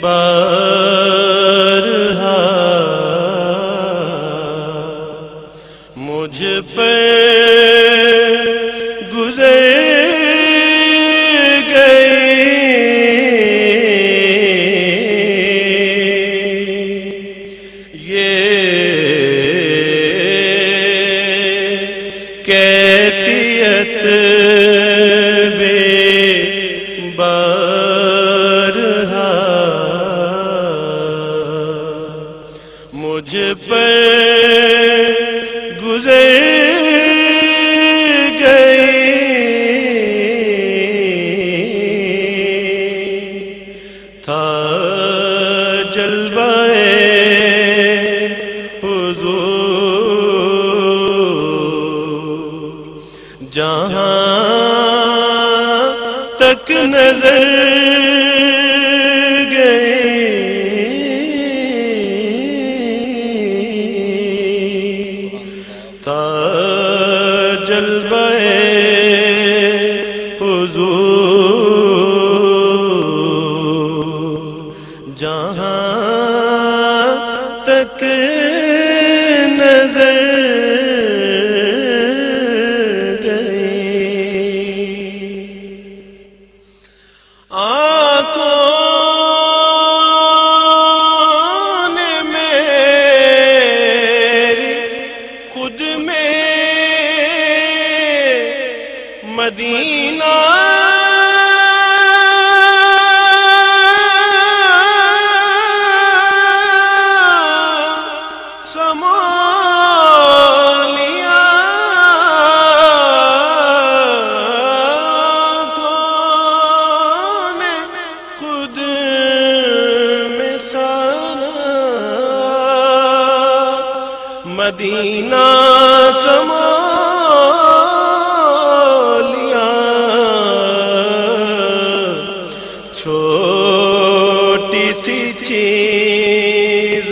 بارہا مجھ پر گزر کیفیت بے بارہا مجھ پر گزر گئی تھا جلوہ جہاں تک نظر گئی تا جلوہ حضور جہاں تک نظر مدینہ سما لیا کون خود میں سارا مدینہ سما چھوٹی سی چیز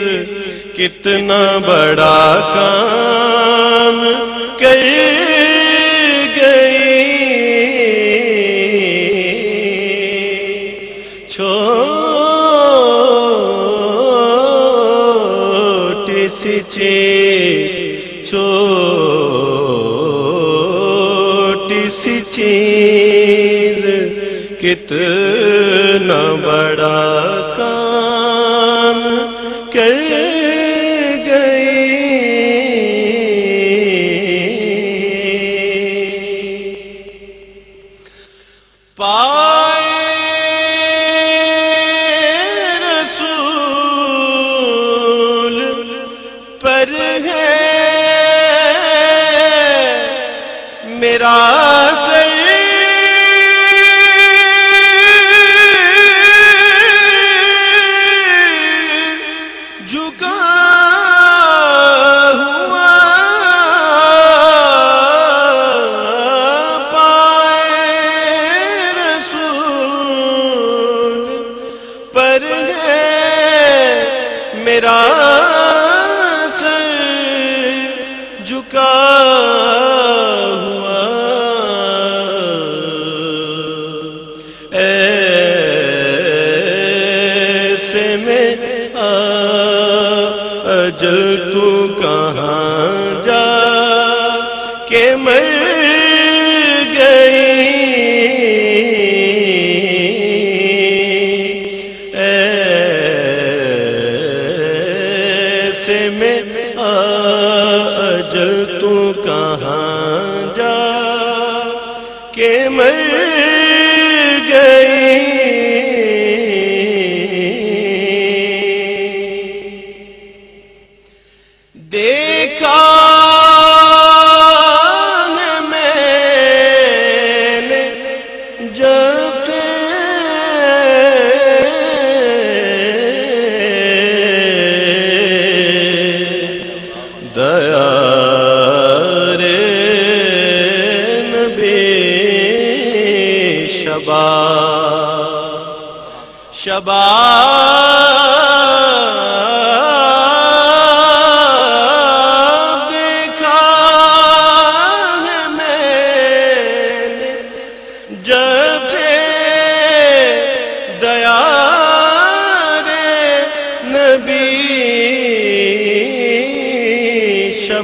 کتنا بڑا کام کر گئی چھوٹی سی چیز چھوٹی سی چیز کتنا بڑا کام کر گئی پائے رسول پر ہے میرا سر میرا سر جھکا ہوا ایسے میں اجل تو کہاں جا کے مر گئی میں اجل تو کہاں جا کے مر گئی دیکھا ہے میں نے جب سے دیار نبی شباب دیکھا ہے میں نے جب سے دیار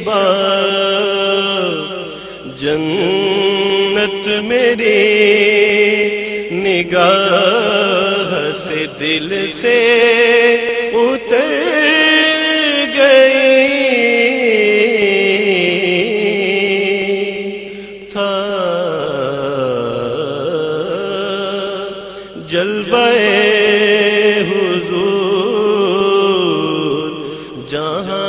شباب جنت میری نگاہ سے دل سے اتر گئی تھا جلوہ حضور جہاں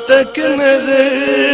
تک نظر